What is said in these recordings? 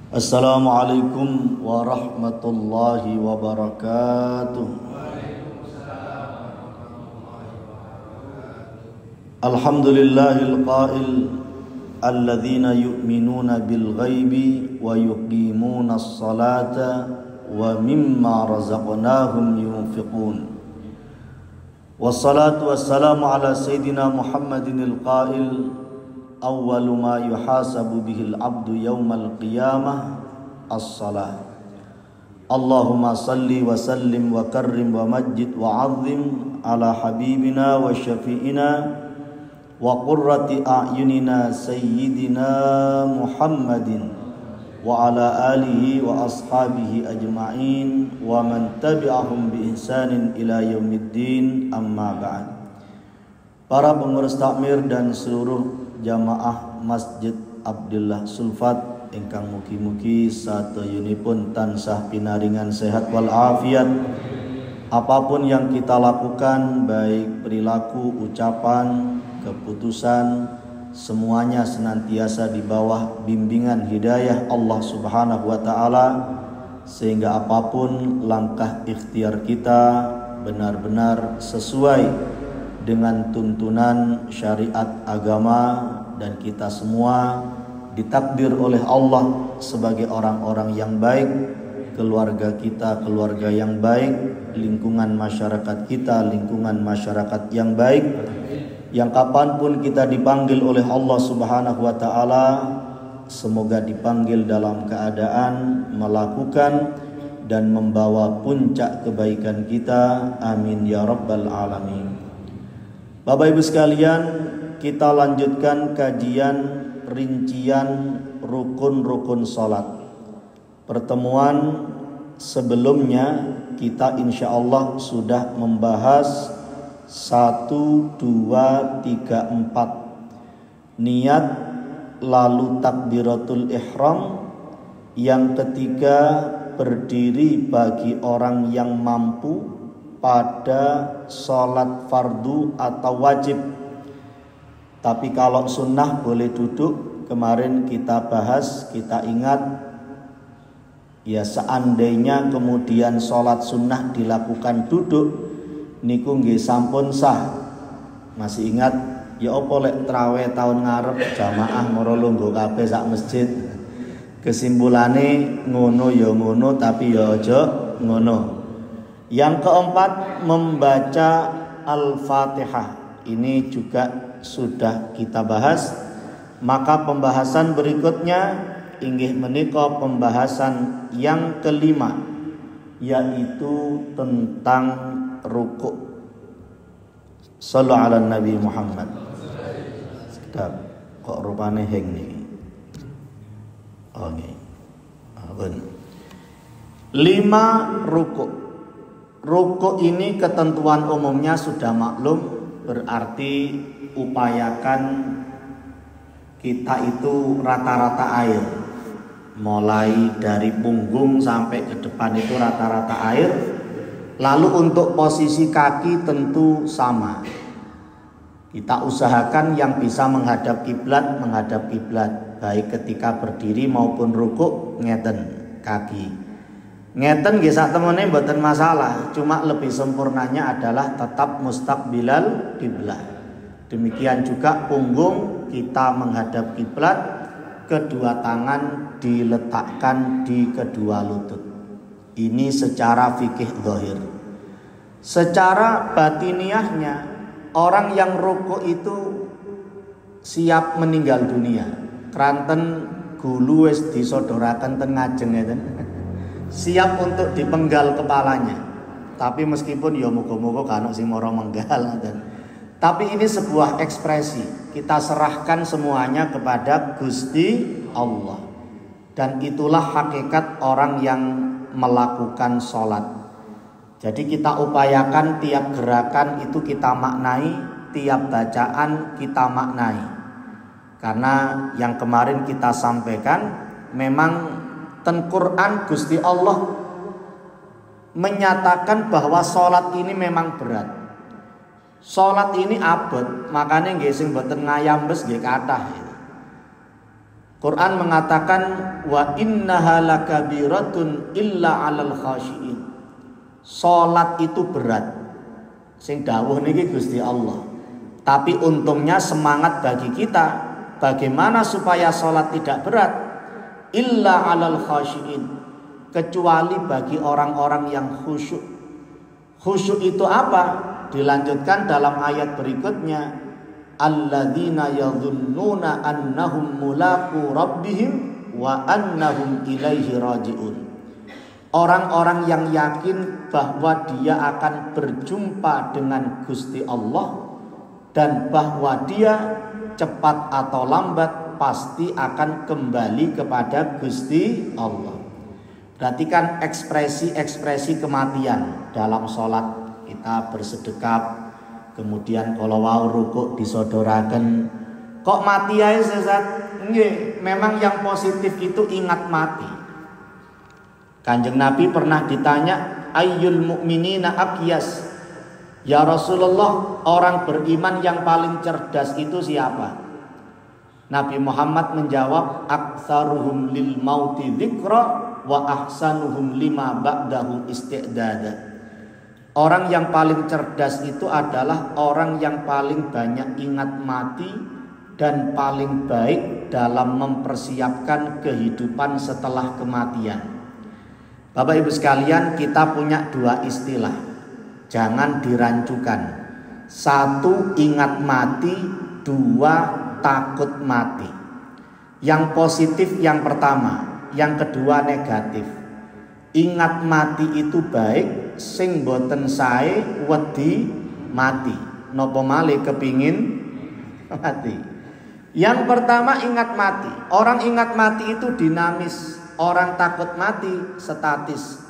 Assalamualaikum warahmatullahi wabarakatuh. Alhamdulillahil qail alladzina yu'minuna bil ghaibi wa yuqimuna as-salata wa mimma razaqnahum yunfiqun. Wassalatu wassalamu ala sayyidina Muhammadinil qail awwalu ma yuhasabu bihil abdu yawmal qiyamah as-salah. Allahumma salli wa sallim wa karrim wa majjid wa azim ala habibina wa syafi'ina wa qurrati a'yunina sayyidina Muhammadin wa ala alihi wa ashabihi ajma'in wa man tabi'ahum bi ihsanin ila yaumiddin, amma ba'd. Para pengurus takmir dan seluruh jamaah Masjid Abdullah Sulfat ingkang mugi-mugi satayunipun tansah pinaringan sehat wal afiat. Apapun yang kita lakukan, baik perilaku, ucapan, keputusan, semuanya senantiasa di bawah bimbingan hidayah Allah Subhanahu wa taala, sehingga apapun langkah ikhtiar kita benar-benar sesuai dengan tuntunan syariat agama, dan kita semua ditakdir oleh Allah sebagai orang-orang yang baik, keluarga kita keluarga yang baik, lingkungan masyarakat kita lingkungan masyarakat yang baik, yang kapanpun kita dipanggil oleh Allah Subhanahu wa ta'ala, semoga dipanggil dalam keadaan melakukan dan membawa puncak kebaikan kita, amin ya rabbal alamin. Bapak Ibu sekalian, kita lanjutkan kajian rincian rukun-rukun salat. Pertemuan sebelumnya kita insya Allah sudah membahas 1, 2, 3, 4 niat, lalu takbiratul ihram, yang ketiga berdiri bagi orang yang mampu pada sholat fardu atau wajib. Tapi kalau sunnah boleh duduk. Kemarin kita bahas, kita ingat, ya seandainya kemudian sholat sunnah dilakukan duduk, niku nggih sampun sah. Masih ingat? Ya opo lek traweh tahun ngarep jamaah moro lungguh kabeh sak masjid. Kesimpulane ngono ya ngono, tapi ya aja ngono. Yang keempat, membaca Al-Fatihah. Ini juga sudah kita bahas. Maka pembahasan berikutnya inggih menika pembahasan yang kelima, yaitu tentang rukuk. Shallu ala Nabi Muhammad. Sedap kok rupane heng niki. Oke. 5 rukuk. Rukuk ini ketentuan umumnya sudah maklum, berarti upayakan kita itu rata-rata air. Mulai dari punggung sampai ke depan itu rata-rata air. Lalu untuk posisi kaki tentu sama. Kita usahakan yang bisa menghadap kiblat, menghadap kiblat, baik ketika berdiri maupun rukuk, ngeten kaki. Ngeten nggih sak temene mboten masalah, cuma lebih sempurnanya adalah tetap mustaqbilal kiblat. Demikian juga punggung kita menghadap kiblat, kedua tangan diletakkan di kedua lutut. Ini secara fikih zahir. Secara batiniahnya, orang yang rukuk itu siap meninggal dunia. Kranten gulu wis disodoraken ten ngajeng ngeten. Siap untuk dipenggal kepalanya. Tapi meskipun ya muga-muga kan sing mara menggal. Tapi ini sebuah ekspresi. Kita serahkan semuanya kepada Gusti Allah. Dan itulah hakikat orang yang melakukan sholat. Jadi kita upayakan tiap gerakan itu kita maknai, tiap bacaan kita maknai. Karena yang kemarin kita sampaikan, memang ten Quran Gusti Allah menyatakan bahwa sholat ini memang berat. Sholat ini abot, makanya nggih sing mboten ngayambes nggih kathah. Quran mengatakan wa innaha lakabiratun illa 'alal khashiin. Salat itu berat. Sing dawuh niki Gusti Allah. Tapi untungnya semangat bagi kita bagaimana supaya salat tidak berat illa 'alal khashiin, kecuali bagi orang-orang yang khusyuk. Khusyuk itu apa? Dilanjutkan dalam ayat berikutnya, alladzina yadhunnuna annahum mulaqu rabbihim wa annahum ilaihi rajiun. Orang-orang yang yakin bahwa dia akan berjumpa dengan Gusti Allah dan bahwa dia cepat atau lambat pasti akan kembali kepada Gusti Allah. Berarti kan ekspresi-ekspresi kematian dalam sholat. Kita bersedekap, kemudian kalau wau rukuk disodoraken. Kok mati ae sesat? Nggih, memang yang positif itu ingat mati. Kanjeng Nabi pernah ditanya, ayyul mu'minina aqyas? Ya Rasulullah, orang beriman yang paling cerdas itu siapa? Nabi Muhammad menjawab, aktsaruhum lil mauti dzikra wa ahsanuhum lima ba'dahu isti'dada. Orang yang paling cerdas itu adalah orang yang paling banyak ingat mati dan paling baik dalam mempersiapkan kehidupan setelah kematian. Bapak Ibu sekalian, kita punya dua istilah. Jangan dirancukan. Satu, ingat mati. Dua, takut mati. Yang positif yang pertama, yang kedua negatif. Ingat mati itu baik, sing boten sae wedi mati. Napa malih kepingin mati. Yang pertama ingat mati. Orang ingat mati itu dinamis. Orang takut mati statis.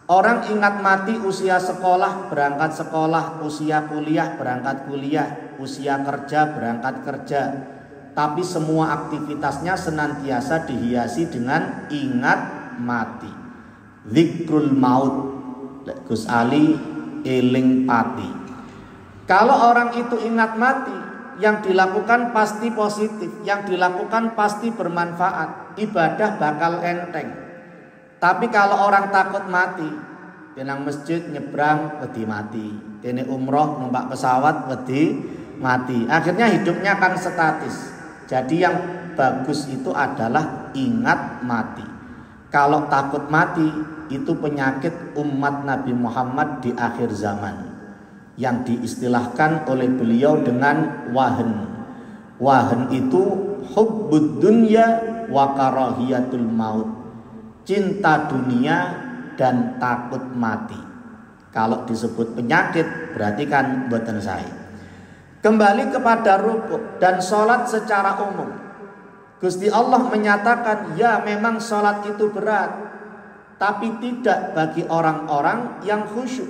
Orang ingat mati usia sekolah berangkat sekolah, usia kuliah berangkat kuliah, usia kerja berangkat kerja. Tapi semua aktivitasnya senantiasa dihiasi dengan ingat mati. Zikrul maut, Gus Ali eling pati. Kalau orang itu ingat mati, yang dilakukan pasti positif, yang dilakukan pasti bermanfaat, ibadah bakal enteng. Tapi kalau orang takut mati, tenang masjid nyebrang wedi mati, dene umroh numpak pesawat wedi mati, akhirnya hidupnya akan statis. Jadi yang bagus itu adalah ingat mati. Kalau takut mati itu penyakit umat Nabi Muhammad di akhir zaman yang diistilahkan oleh beliau dengan wahan. Wahan itu hubbud dunya wa karahiyatul maut. Cinta dunia dan takut mati. Kalau disebut penyakit berarti kan mboten sae. Kembali kepada rukuk dan sholat secara umum. Gusti Allah menyatakan, ya memang sholat itu berat, tapi tidak bagi orang-orang yang khusyuk.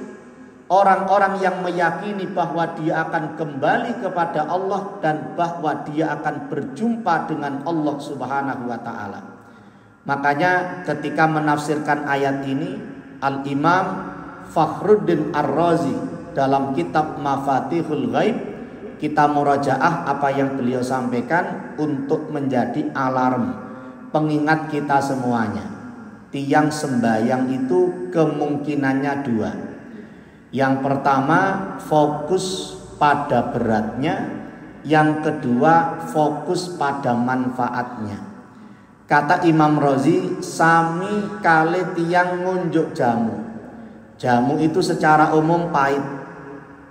Orang-orang yang meyakini bahwa dia akan kembali kepada Allah dan bahwa dia akan berjumpa dengan Allah Subhanahu wa ta'ala. Makanya ketika menafsirkan ayat ini, Al-Imam Fakhruddin Ar-Razi dalam kitab Mafatihul Ghaib, kita murajaah apa yang beliau sampaikan untuk menjadi alarm, pengingat kita semuanya. Tiang sembahyang itu kemungkinannya dua. Yang pertama fokus pada beratnya, yang kedua fokus pada manfaatnya. Kata Imam Razi, sami kali tiang ngunjuk jamu. Jamu itu secara umum pahit.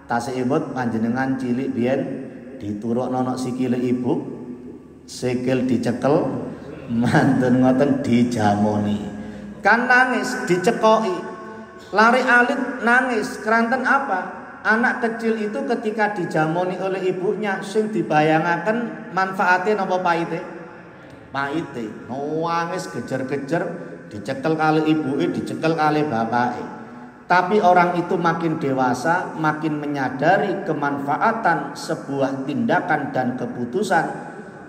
Tasih ibut panjenengan cilik biyen dituruk nonok sikile ibu, sikil dicekel, mantun ngoten dijamoni. Kan nangis, dicekoki. Lari alit nangis, keranten apa? Anak kecil itu ketika dijamoni oleh ibunya sing dibayangaken manfaatnya napa pahite? Pahite. Nangis gejer-gejer, dicekel kali ibuke, dicekel kali bapake. Tapi orang itu makin dewasa, makin menyadari kemanfaatan sebuah tindakan dan keputusan.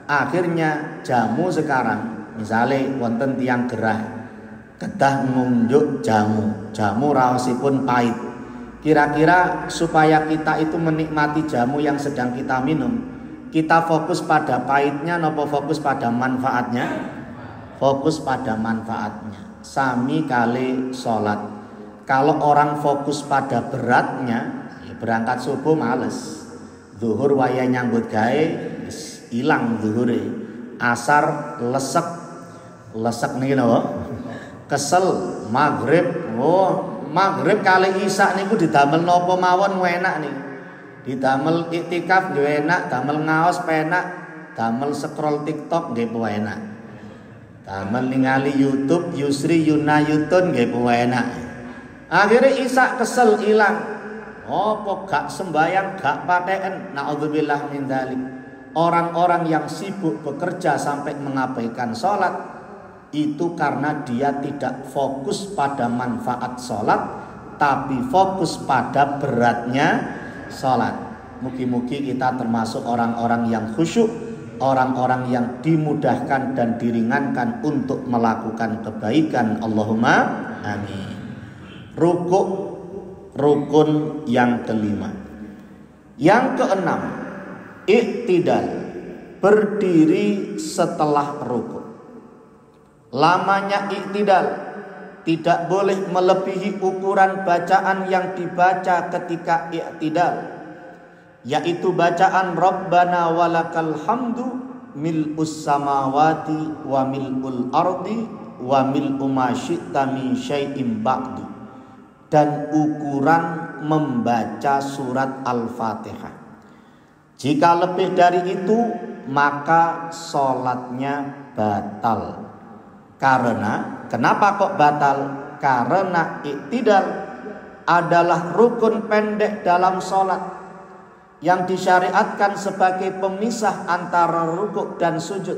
Akhirnya jamu sekarang, misalnya wonten tiang gerah, kedah ngunjuk jamu raosipun pahit. Kira-kira supaya kita itu menikmati jamu yang sedang kita minum, Kita fokus pada pahitnya nopo fokus pada manfaatnya? Fokus pada manfaatnya. Sami kali sholat. Kalau orang fokus pada beratnya, ya berangkat subuh males. Zuhur waya nyambut gawe hilang zuhure. Asar lesek niki napa? Kesel. Maghrib, maghrib kali isya niku didamel napa mawon enak nih. Didamel iktikaf nggih enak, damel ngaos penak, damel scroll TikTok nggih enak. Damel ningali YouTube, Yusri Yunayutun nggih enak. Akhirnya isya kesel ilang. Apa gak sembayang, gak paten, naudzubillah min dzalik. Orang-orang yang sibuk bekerja sampai mengabaikan sholat itu karena dia tidak fokus pada manfaat sholat, tapi fokus pada beratnya sholat. Mugi-mugi kita termasuk orang-orang yang khusyuk, orang-orang yang dimudahkan dan diringankan untuk melakukan kebaikan. Allahumma amin. Rukuk, rukun yang kelima. Yang keenam, iktidal, berdiri setelah rukuk. Lamanya iktidal tidak boleh melebihi ukuran bacaan yang dibaca ketika iktidal, yaitu bacaan Rabbana walakal hamdu mil'us samawati wa mil'ul ardi wa mil'u ma syi'ta min syai'im ba'du, dan ukuran membaca surat Al-Fatihah. Jika lebih dari itu maka sholatnya batal. Kenapa kok batal? Karena iktidal adalah rukun pendek dalam sholat yang disyariatkan sebagai pemisah antara rukuk dan sujud.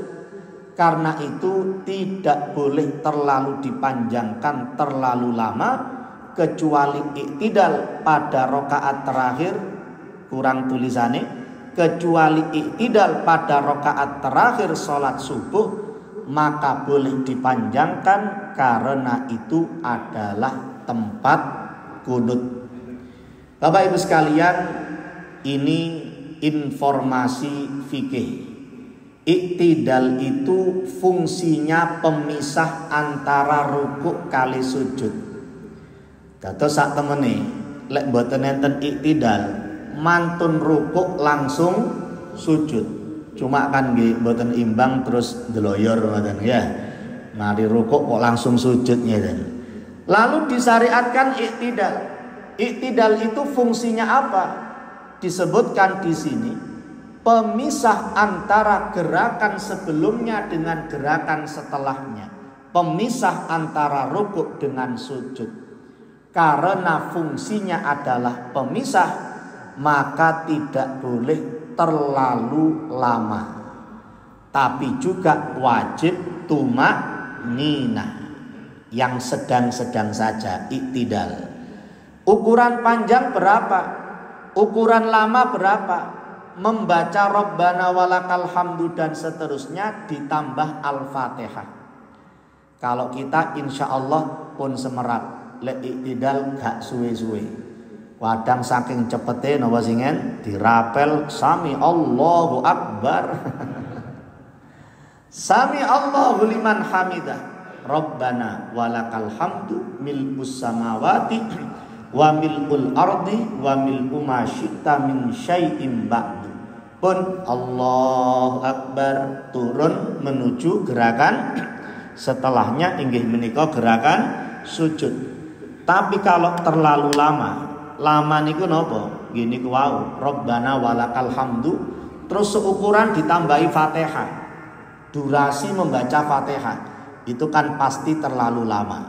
Karena itu tidak boleh terlalu dipanjangkan terlalu lama, kecuali iktidal pada rakaat terakhir, kurang tulisannya, kecuali iktidal pada rakaat terakhir sholat subuh, maka boleh dipanjangkan karena itu adalah tempat kunut. Bapak Ibu sekalian, ini informasi fikih. Iktidal itu fungsinya pemisah antara rukuk kali sujud. Dados sak temene lek mboten enten iktidal, mantun rukuk langsung sujud. Cuma kan nggih mboten imbang terus deloyor ngoten ya. Mari rukuk kok langsung sujud ngeten. Lalu disyariatkan iktidal. Iktidal itu fungsinya apa? Disebutkan di sini pemisah antara gerakan sebelumnya dengan gerakan setelahnya. Pemisah antara rukuk dengan sujud. Karena fungsinya adalah pemisah, maka tidak boleh terlalu lama, tapi juga wajib tumak ninah, yang sedang-sedang saja, iktidal. Ukuran panjang berapa? Ukuran lama berapa? Membaca Rabbana walakal hamdu dan seterusnya ditambah Al-Fatihah. Kalau kita insya Allah pun semerap, lek iktidal gak suwe-suwe. Wadang saking cepete napa singen dirapel sami Allahu Akbar. Sami Allahu liman hamidah. Rabbana walakal hamdu mil'us samawati wa mil'ul ardi wa mil'u ma syi'ta min syai'im ba'du. Pun Allahu Akbar turun menuju gerakan setelahnya inggih menika gerakan sujud. Tapi kalau terlalu lama niku napa? Gini ku wau, Rabbana walakal hamdu, terus seukuran ditambahi Fatihah. Durasi membaca Fatihah itu kan pasti terlalu lama.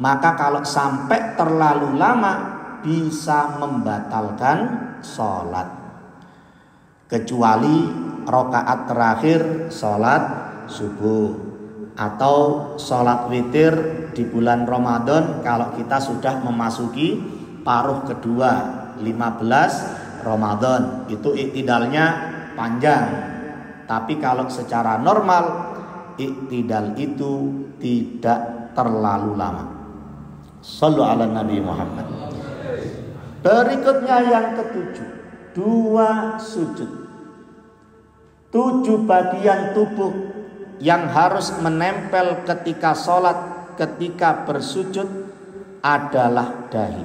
Maka kalau sampai terlalu lama bisa membatalkan sholat. Kecuali rakaat terakhir sholat subuh atau sholat witir di bulan Ramadan kalau kita sudah memasuki paruh kedua 15 Ramadan, itu iktidalnya panjang. Tapi kalau secara normal iktidal itu tidak terlalu lama. Shallu ala Nabi Muhammad. Berikutnya yang ketujuh, dua sujud. 7 bagian tubuh yang harus menempel ketika sholat, ketika bersujud adalah dahi,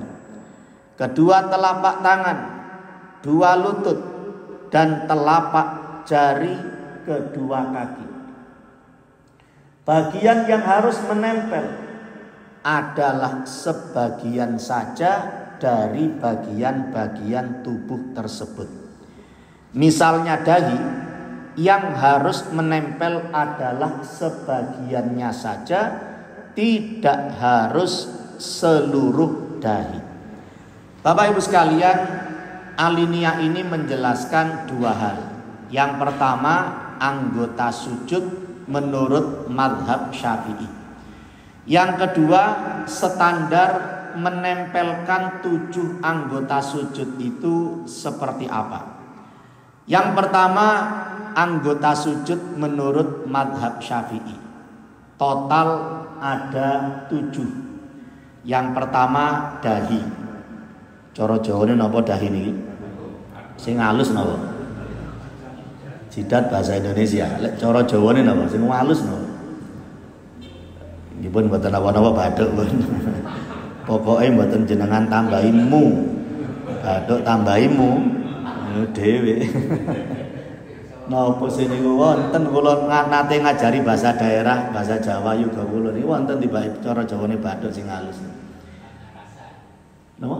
kedua telapak tangan, 2 lutut, dan telapak jari kedua kaki. Bagian yang harus menempel adalah sebagian saja dari bagian-bagian tubuh tersebut. Misalnya dahi, yang harus menempel adalah sebagiannya saja, tidak harus seluruh dahi. Bapak Ibu sekalian, alinea ini menjelaskan 2 hal. Yang pertama, anggota sujud menurut mazhab Syafi'i. Yang kedua, standar menempelkan 7 anggota sujud itu seperti apa? Yang pertama, anggota sujud menurut mazhab Syafi'i total ada 7. Yang pertama dahi. Cara Jawane napa dahi niki? Sing halus napa? Jidat bahasa Indonesia. Lek cara Jawane napa? Sing halus napa? Nggih pun mboten napa-napa bathuk pun. Pokoke mboten jenengan tambahimu. Bathuk tambahimu dhewe. Napa sing niku wonten kula nate ngajari bahasa daerah, bahasa Jawa juga kula niku wonten tibake cara Jawane bathuk sing halus. Napa?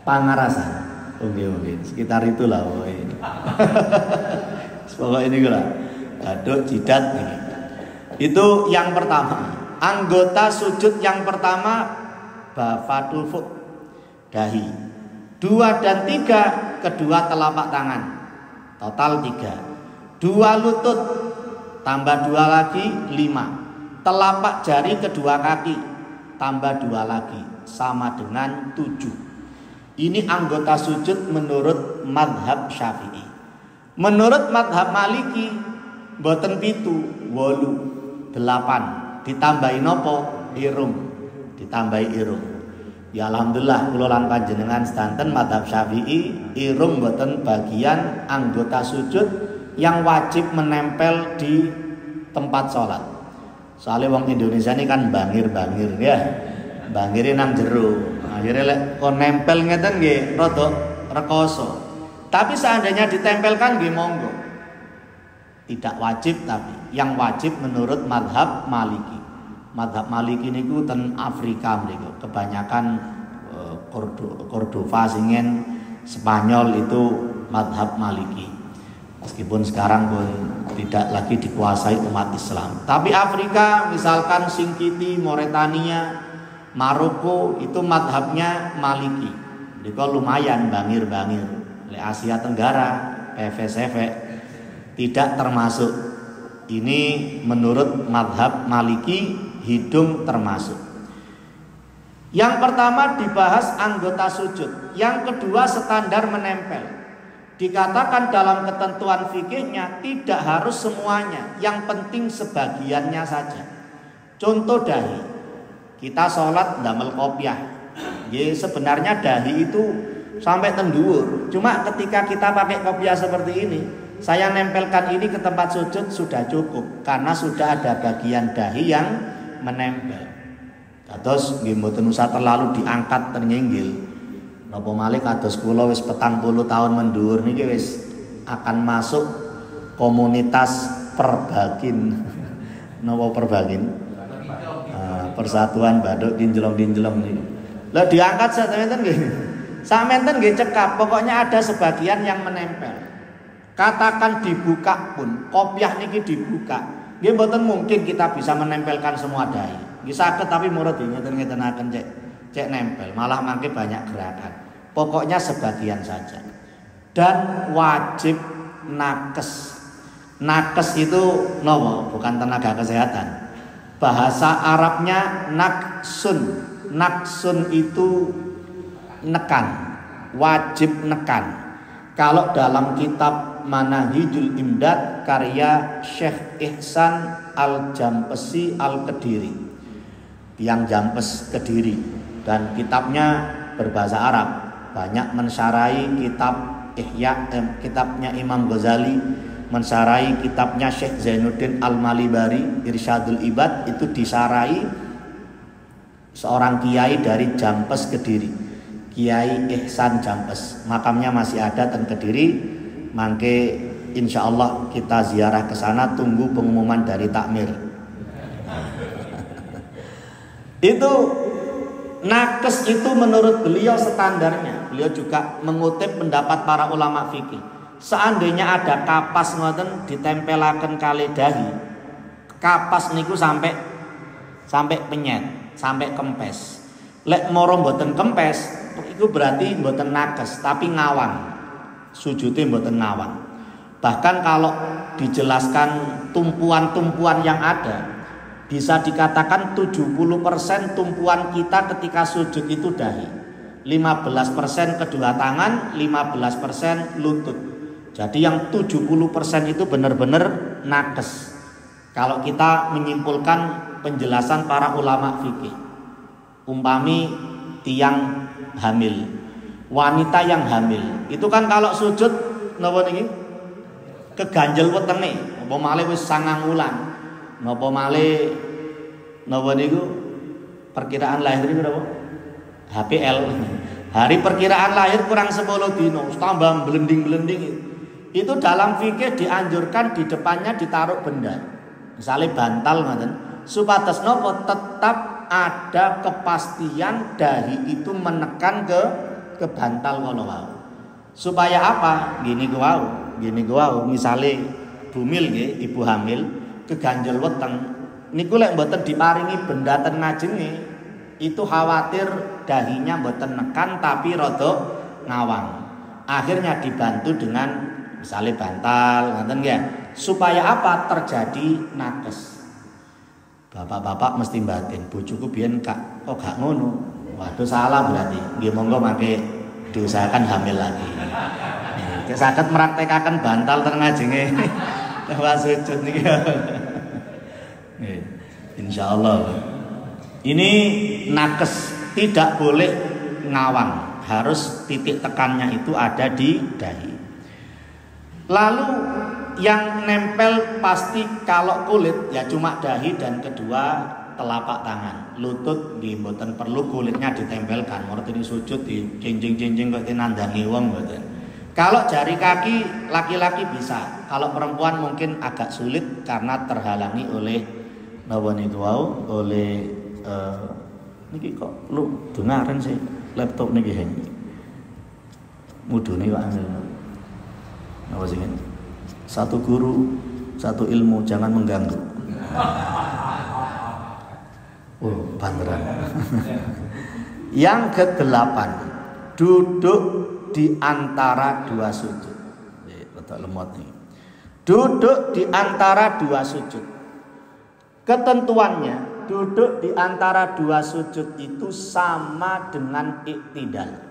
Pangarasan. Oke, sekitar itulah pokoknya. Pokoknya ini lah, bathuk jidat ini. Itu yang pertama. Anggota sujud yang pertama bafatul fuk, dahi. 2 dan 3 kedua telapak tangan, total 3. 2 lutut tambah 2 lagi 5. Telapak jari kedua kaki tambah 2 lagi, sama dengan 7. Ini anggota sujud menurut mazhab Syafi'i. Menurut mazhab Maliki mboten 7, 8, 8 ditambahi nopo? Irung. Ditambahi irung. Ya alhamdulillah kula lan panjenengan sedanten mazhab Syafi'i irung mboten bagian anggota sujud yang wajib menempel di tempat sholat. Soalnya wong Indonesia ini kan bangir-bangir ya. Bangire nang jero. Akhirnya lek kon nempel ngeten nggih rada rekoso. Tapi seandainya ditempelkan nggih monggo. Tidak wajib, tapi yang wajib menurut mazhab Maliki. Mazhab Maliki niku ten Afrika mriku. Kebanyakan Cordova singen Spanyol itu mazhab Maliki. Meskipun sekarang pun tidak lagi dikuasai umat Islam. Tapi Afrika misalkan Singkiti, Mauritania, Maroko itu mazhabnya Maliki. Mereka lumayan bangir-bangir. Asia Tenggara, PVCV tidak termasuk. Ini menurut mazhab Maliki hidung termasuk. Yang pertama dibahas anggota sujud. Yang kedua standar menempel. Dikatakan dalam ketentuan fikihnya tidak harus semuanya, yang penting sebagiannya saja. Contoh dahi. Kita sholat ndamel kopiah. Ya, sebenarnya dahi itu sampai tendur. Cuma ketika kita pakai kopiah seperti ini, saya nempelkan ini ke tempat sujud sudah cukup karena sudah ada bagian dahi yang menempel. Terus nggih mboten usah terlalu diangkat ternginggil. Napa malih kados kula wis 40 tahun mendur niki wis akan masuk komunitas perbagin. Napa perbagin? Persatuan Bathuk Dinjelong-dinjelong niki. Lah diangkat sampeyan nggih. Sampeyan nggih cekap, pokoknya ada sebagian yang menempel. Katakan dibuka pun, kopiah niki dibuka. Nggih mboten mungkin kita bisa menempelkan semua dahi. Nggih saged tapi murut ngeten-ngetenaken cek nempel, malah mangke banyak gerakan. Pokoknya sebagian saja. Dan wajib nakes. Nakes itu nopo, bukan tenaga kesehatan. Bahasa Arabnya naksun. Naksun itu nekan, wajib nekan. Kalau dalam kitab Manahijul Imdad karya Syekh Ihsan Al-Jampesi Al-Kediri, yang Jampes Kediri, dan kitabnya berbahasa Arab, banyak mensyarahi kitab Ihya, kitabnya Imam Ghazali mensarai kitabnya Syekh Zainuddin Al-Malibari Irsyadul Ibad, itu disarai seorang kiai dari Jampes Kediri, Kiai Ihsan Jampes. Makamnya masih ada di Kediri, mangke insyaallah kita ziarah ke sana, tunggu pengumuman dari takmir. Itu nakes itu menurut beliau standarnya. Beliau juga mengutip pendapat para ulama fikih. Seandainya ada kapas ngoten ditempelaken kali dahi, kapas niku sampai penyet, sampai kempes. Lek moro mboten kempes, itu berarti mboten nakes, tapi ngawang. Sujudnya mboten ngawang. Bahkan kalau dijelaskan tumpuan-tumpuan yang ada, bisa dikatakan 70% tumpuan kita ketika sujud itu dahi, 15% kedua tangan, 15% lutut. Jadi yang 70% itu benar-benar nakes. Kalau kita menyimpulkan penjelasan para ulama fikih, umpami tiang hamil, wanita yang hamil, itu kan kalau sujud napa niki keganjel wetenge, apa malih wis 9 wulan, napa malih napa niku perkiraan lahir niku napa? HPL. Hari perkiraan lahir kurang 10 dino, tambah blending-blending. Itu dalam fikih dianjurkan di depannya ditaruh benda, misalnya bantal ngoten, supados nopo tetap ada kepastian dahi itu menekan ke bantal ngono wae. Supaya apa? Gini gua, misalnya bumil nggih, ibu hamil keganjel weteng niku lek mboten diparingi benda ten ngajenge, itu khawatir dahinya mboten nekan tapi rada ngawang. Akhirnya dibantu dengan misalnya bantal, ngoten nggih. Supaya apa? Terjadi nakes. Bapak-bapak mesti batin, bojoku biyen kok gak ngono. Waduh salah berarti. Nggih monggo mangke diusahakan hamil lagi. Nek saged meraktekake bantal teng ngajenge wa sujud niki. Nggih. Insyaallah. Ini nakes, tidak boleh ngawang. Harus titik tekannya itu ada di dahi. Lalu yang nempel pasti kalau kulit ya cuma dahi dan kedua telapak tangan. Lutut nggih mboten perlu kulitnya ditempelkan. Murut ini sujud di jenjing-jenjing kok nandangi wong mboten. Kalau jari kaki laki-laki bisa. Kalau perempuan mungkin agak sulit karena terhalangi oleh napa niku wau, oleh niki kok lu dengaran sih laptop niki hang. Mudune wae. Apa sih kan? Satu guru, satu ilmu, jangan mengganggu. Oh, panteran. Yang ke-8, duduk di antara dua sujud. Letak lemot nih. Duduk di antara dua sujud. Ketentuannya, duduk di antara dua sujud itu sama dengan iktidal.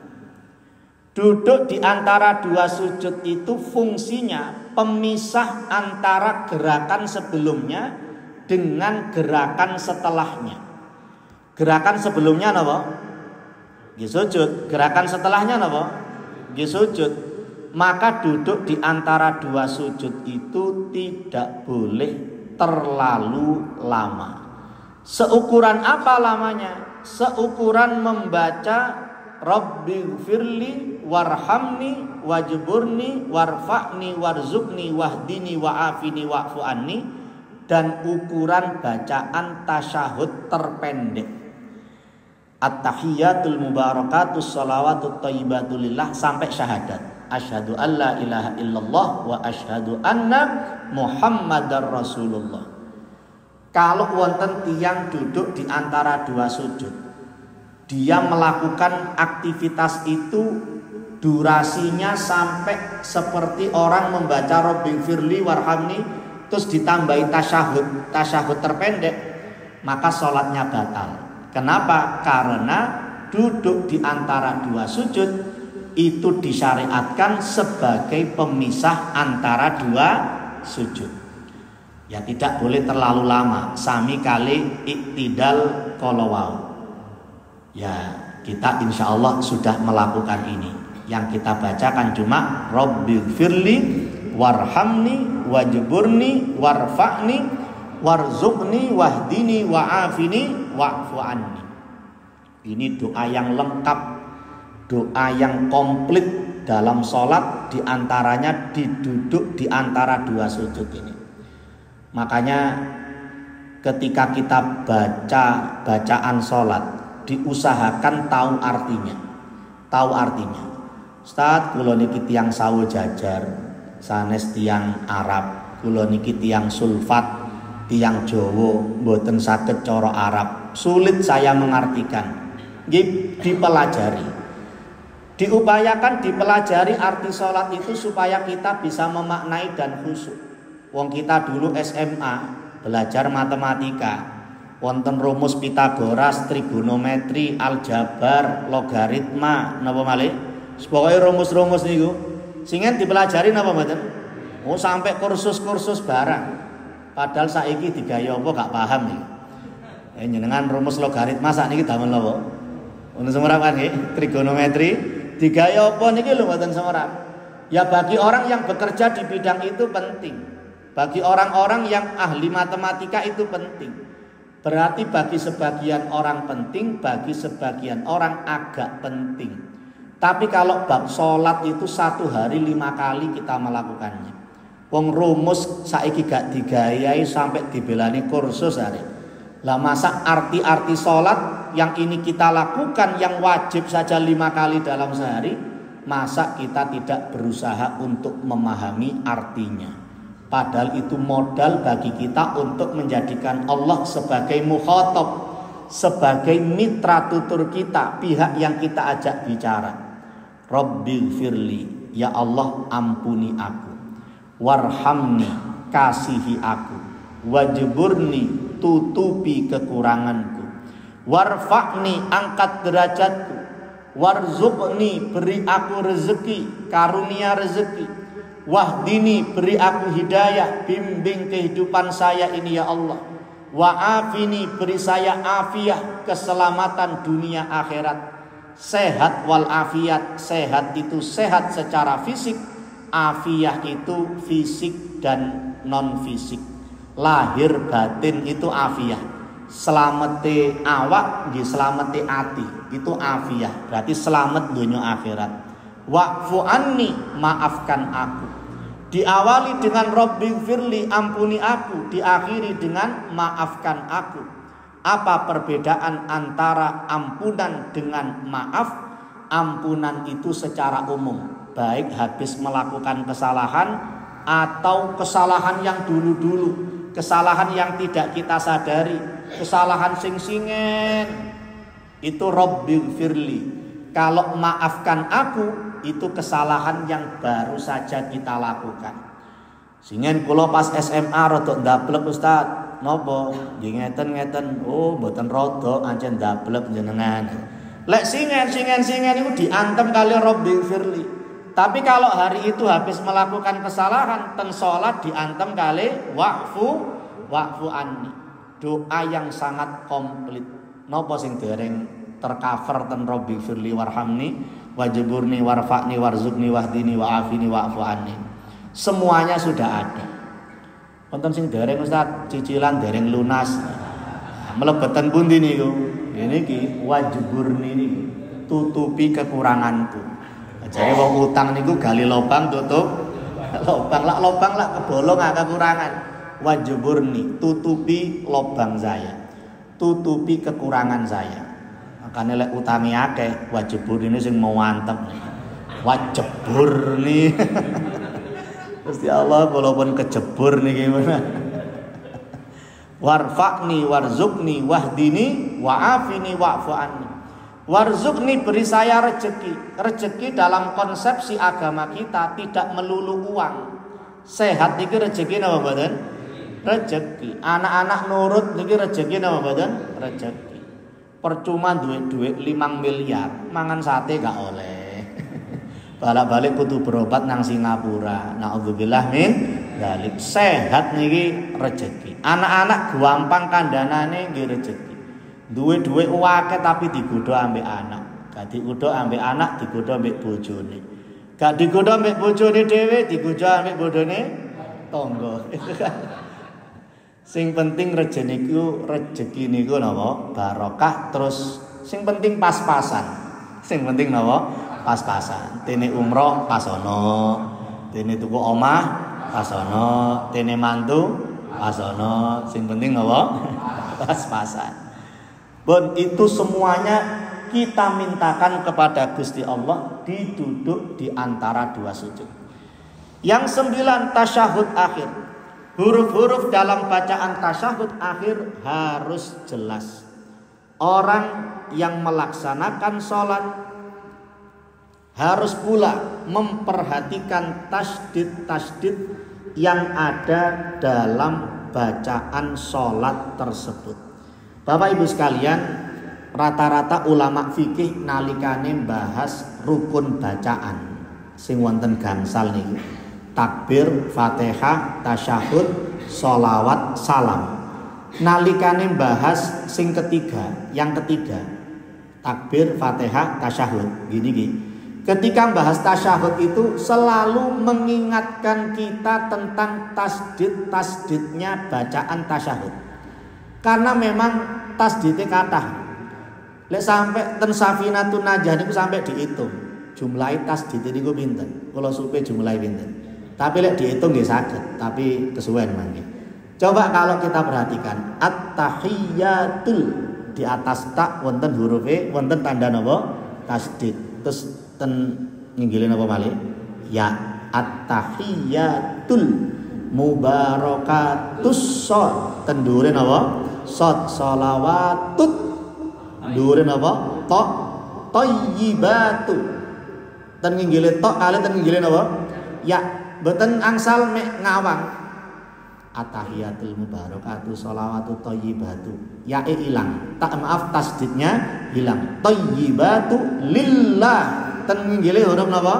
Duduk di antara dua sujud itu fungsinya pemisah antara gerakan sebelumnya dengan gerakan setelahnya. Gerakan sebelumnya napa? Nggih sujud. Gerakan setelahnya napa? Nggih sujud. Maka duduk di antara dua sujud itu tidak boleh terlalu lama. Seukuran apa lamanya? Seukuran membaca Rabbighfirli warhamni wajburni warfa'ni warzuqni wahdini wa'afini wa'fu anni, dan ukuran bacaan tasyahud terpendek. At-tahiyatul mubarakatus shalawatut thayyibatu lillah sampai syahadat. Asyhadu an la ilaha illallah wa asyhadu anna Muhammadar Rasulullah. Kalau wonten tiyang duduk di antara dua sujud, dia melakukan aktivitas itu durasinya sampai seperti orang membaca Rabbighfirli warhamni terus ditambahi tasyahud terpendek, maka sholatnya batal. Kenapa? Karena duduk di antara dua sujud itu disyariatkan sebagai pemisah antara dua sujud. Ya tidak boleh terlalu lama, sami kali iktidal kolowau. Ya kita insya Allah sudah melakukan ini. Yang kita bacakan cuma Rabbighfirli warhamni wajburni warfa'ni warzuqni wahdini wa'afini wa'fu anni. Ini doa yang lengkap, doa yang komplit dalam sholat, diantaranya diduduk di antara dua sujud ini. Makanya ketika kita baca bacaan sholat, diusahakan tahu artinya. Ustaz, kula niki tiyang sawo jajar, sanes tiyang Arab, kula niki tiyang sulfat, tiyang Jawa, mboten saged cara Arab, sulit saya mengartikan. Nggih, dipelajari. Diupayakan dipelajari arti sholat itu supaya kita bisa memaknai dan khusyuk. Wong kita dulu SMA belajar matematika, wonten rumus Pitagoras, trigonometri, aljabar, logaritma, napa malih? Pokoke rumus-rumus niku singen dipelajari napa mboten? Oh, sampai kursus-kursus barang. Padahal saiki digaya apa gak paham nih. Jenengan rumus logaritma sakniki damel napa? Wonten semerap kan nggih, trigonometri digaya apa niki lho mboten semerap. Ya bagi orang yang bekerja di bidang itu penting. Bagi orang-orang yang ahli matematika itu penting. Berarti bagi sebagian orang penting, bagi sebagian orang agak penting. Tapi kalau bab sholat itu 1 hari 5 kali kita melakukannya. Wong rumus saiki gak digayai sampai dibelani kursus hari. Lah masa arti-arti sholat yang ini kita lakukan yang wajib saja 5 kali dalam sehari, masa kita tidak berusaha untuk memahami artinya? Padahal itu modal bagi kita untuk menjadikan Allah sebagai mukhatab, sebagai mitra tutur kita, pihak yang kita ajak bicara. Rabbighfirli, ya Allah ampuni aku, warhamni, kasihi aku, wajburni, tutupi kekuranganku, warfa'ni, angkat derajatku, warzuqni, beri aku rezeki, karunia rezeki, wahdini, beri aku hidayah, bimbing kehidupan saya ini ya Allah, wa'afini, beri saya afiah, keselamatan dunia akhirat. Sehat wal afiat, sehat itu sehat secara fisik, afiah itu fisik dan non fisik, lahir batin itu afiah. Selamete awak nggih selamete ati itu afiah, berarti selamat dunia akhirat. Wa'fu anni, maafkan aku. Diawali dengan Rabbighfirli, ampuni aku, diakhiri dengan maafkan aku. Apa perbedaan antara ampunan dengan maaf? Ampunan itu secara umum, baik habis melakukan kesalahan atau kesalahan yang dulu-dulu, kesalahan yang tidak kita sadari, kesalahan sing-singen, itu Rabbighfirli. Kalau maafkan aku, itu kesalahan yang baru saja kita lakukan. Singen kula pas SMA rada ndablek Ustaz. Nopo? Nggih ngeten-ngeten. Oh, mboten rada ancen ndablek jenengan. Lek singen niku diantem kali Rabbighfirli. Tapi kalau hari itu habis melakukan kesalahan teng salat diantem kali wa'fu anni. Doa yang sangat komplit. Nopo sing dereng tercover ten Rabbighfirli warhamni wajburni warfa'ni warzuqni wahdini wa'afini wa'fu anni. Semuanya sudah ada. Wonten sing dereng Ustaz, cicilan dereng lunas. Mlebeten pundi niku? Niki wajburni niki, tutupi kekuranganku. Jare wong utang niku gali lubang tutup lubang lah kebolong kekurangan. Wajburni, tutupi lubang saya. Tutupi kekurangan saya. Makane lek utangi akeh, wajburni sing mau antem. Wajburni. Gusti Allah walaupun kejebur nih gimana. Warfa'ni warzuqni wahdini wa'afini wa'fu anni. Warzuqni, beri saya rezeki. Rezeki dalam konsepsi agama kita tidak melulu uang. Sehat niki rezeki napa mboten? Rezeki. Anak-anak nurut niki rezeki napa mboten? Rezeki. Percuma duit 5 miliar, mangan sate gak oleh. Balik-balik kudu berobat nang Singapura. Naudzubillah min dzalik. Sehat niki rezeki. Anak-anak gampang kandhanane nggih rezeki. Duwe-duwe akeh tapi digodha ambek anak. Gak digodha ambek anak, digodha ambek bojone. Gak digoda ambek bojone dhewe, digoda ambek bojone tangga. Sing penting rezeki niku napa? Barokah. Terus sing penting pas-pasan. Sing penting napa? Pas-pasan. Dene umroh pas ono, dene tuku omah pas ono, dene mantu pas ono. Sing penting napa? Pas-pasan. Bon, itu semuanya kita mintakan kepada Gusti Allah diduduk di antara dua sujud. Yang 9 tasyahud akhir. Huruf-huruf dalam bacaan tasyahud akhir harus jelas. Orang yang melaksanakan sholat harus pula memperhatikan tasdid-tasdid yang ada dalam bacaan sholat tersebut. Bapak Ibu sekalian, rata-rata ulama fikih nalikane bahas rukun bacaan sing wonten gangsal niki. Takbir, Fatihah, tasyahud, sholawat, salam. Nalikane bahas sing ketiga, yang ketiga, takbir, Fatihah, tasyahud. Gini. Ketika bahas tasyahud itu selalu mengingatkan kita tentang tasdid-tasdidnya bacaan tasyahud. Karena memang tasdidnya kathah. Lek sampai ten Safinatun Najah niku sampai dihitung. Jumlahe tasdid niku pinten? Kula supe jumlahe pinten. Tapi lek dihitung nggih saged, tapi kesuwen mangke. Coba kalau kita perhatikan at-tahiyyatul di atas tak wonten huruf e, wonten tanda napa? Tasdid. Terus ten nginggile napa malih? Ya, at-tahiyyatul mubarakatus shad. Ten dhuwure napa? Shad, sholawatut. Dhuwure napa? Ta, thayyibatu. Ten nginggile tok kali ten nginggile napa? Ya, mboten angsal mek ngawang. At-tahiyatul mubarakatuh sholawatut thayyibatu. Ya hilang. Tak maaf tasdidnya hilang. Thayyibatu lillah. Ten nginggile huruf napa?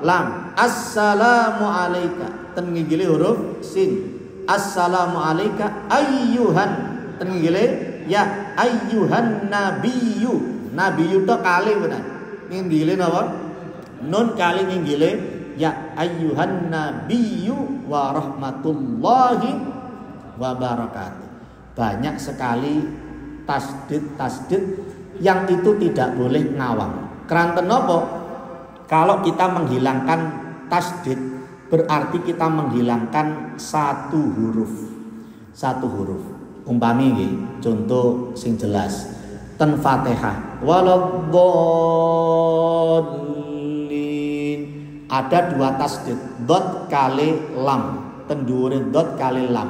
Lam. Assalamu alayka. Ten nginggile huruf sin. Assalamu alayka ayyuhan. Ten nginggile ya ayyuhan nabiyyu. Nabiyyu tok kali bener. Nginggile napa? Nun kali nginggile ya ayyuhan nabiyyu wa rahmatullahi wa barakatuh. Banyak sekali tasdid-tasdid yang itu tidak boleh ngawang. Keranten napa? Kalau kita menghilangkan tasdid berarti kita menghilangkan satu huruf. Satu huruf. Umpami nggih, contoh sing jelas. Ten Fatihah waladdallin ada dua tasdid, dot kali lam. Ten dhuwure dot kali lam.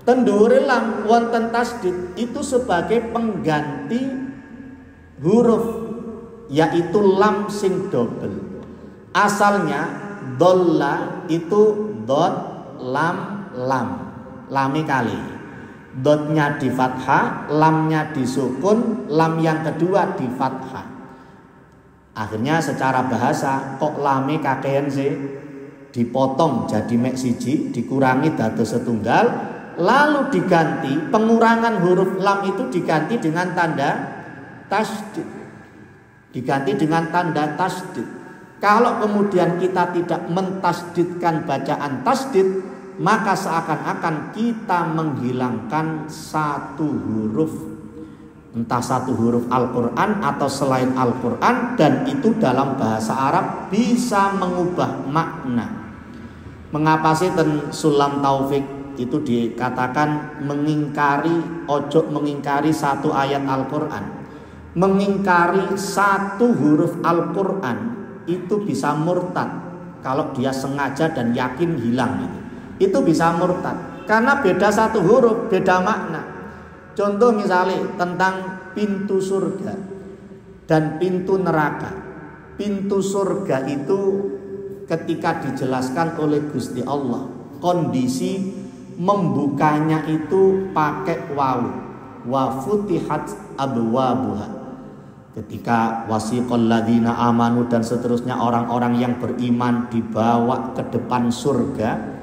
Ten dhuwure lam wonten tasdid itu sebagai pengganti huruf, yaitu lam sing double. Asalnya dolla itu dot lam lam. Lami kali. Dotnya di fathah, lamnya di sukun, lam yang kedua di fathah. Akhirnya secara bahasa kok lame kakean sih, dipotong jadi mek siji, dikurangi dados setunggal, lalu diganti pengurangan huruf lam itu diganti dengan tanda tasdid. Diganti dengan tanda tasdid. Kalau kemudian kita tidak mentasdidkan bacaan tasdid, maka seakan-akan kita menghilangkan satu huruf, entah satu huruf Al-Quran atau selain Al-Quran, dan itu dalam bahasa Arab bisa mengubah makna. Mengapa sih ten Sulam Taufik itu dikatakan mengingkari, ojo mengingkari satu ayat Al-Quran, mengingkari satu huruf Al-Quran itu bisa murtad kalau dia sengaja dan yakin hilang gitu. Itu bisa murtad karena beda satu huruf, beda makna. Contoh misalnya tentang pintu surga dan pintu neraka. Pintu surga itu ketika dijelaskan oleh Gusti Allah, kondisi membukanya itu pakai wawu, wa futihat abwabuha. Ketika wasiqal ladzina amanu dan seterusnya, orang-orang yang beriman dibawa ke depan surga,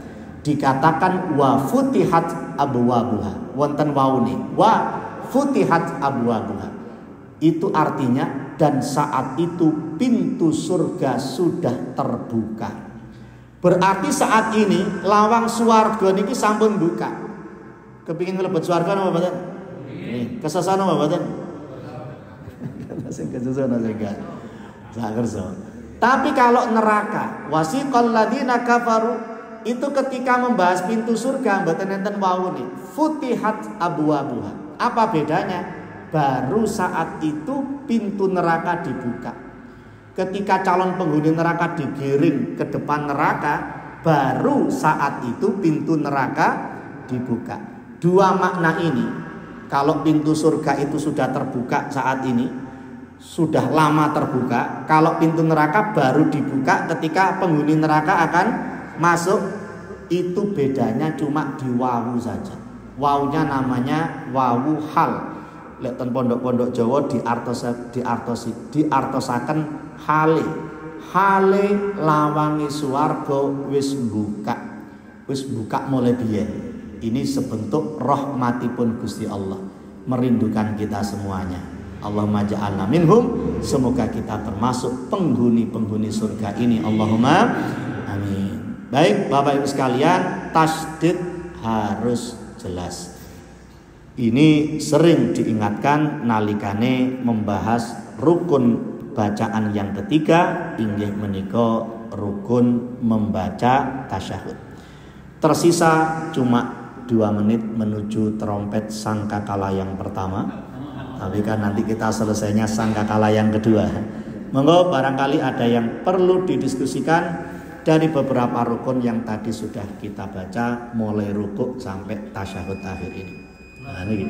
dikatakan wa futihat abwabuha. Wonten waune wa futihat abwabuha. Itu artinya dan saat itu pintu surga sudah terbuka. Berarti saat ini lawang swarga niki sampun buka. Kepingin mlebet swarga napa mboten? Nggih. Kesasar napa mboten? Sing kesasar napa? Tapi kalau neraka, wasiqal ladzina kafaru, itu ketika membahas pintu surga mboten enten wawune. Futihat abwabuha. Apa bedanya? Baru saat itu pintu neraka dibuka. Ketika calon penghuni neraka digiring ke depan neraka, baru saat itu pintu neraka dibuka. Dua makna ini, kalau pintu surga itu sudah terbuka saat ini, sudah lama terbuka. Kalau pintu neraka baru dibuka ketika penghuni neraka akan masuk, itu bedanya cuma di wawu saja. Wawunya namanya wawu hal. Lek ten pondok-pondok Jawa diartosaken hale lawangi swarga wis buka mulai biyen. Ini sebentuk rahmatipun Gusti Allah, merindukan kita semuanya. Allahumma ja'alna minhum, semoga kita termasuk penghuni-penghuni surga ini. Allahumma amin. Baik Bapak Ibu sekalian, tasdid harus jelas. Ini sering diingatkan nalikane membahas rukun bacaan yang ketiga, inggih menika rukun membaca tasyahud. Tersisa cuma 2 menit menuju trompet sangkakala yang pertama. Tapi kan nanti kita selesainya sangkakala yang kedua. Monggo barangkali ada yang perlu didiskusikan dari beberapa rukun yang tadi sudah kita baca mulai rukuk sampai tasyahud akhir ini. Nah, ini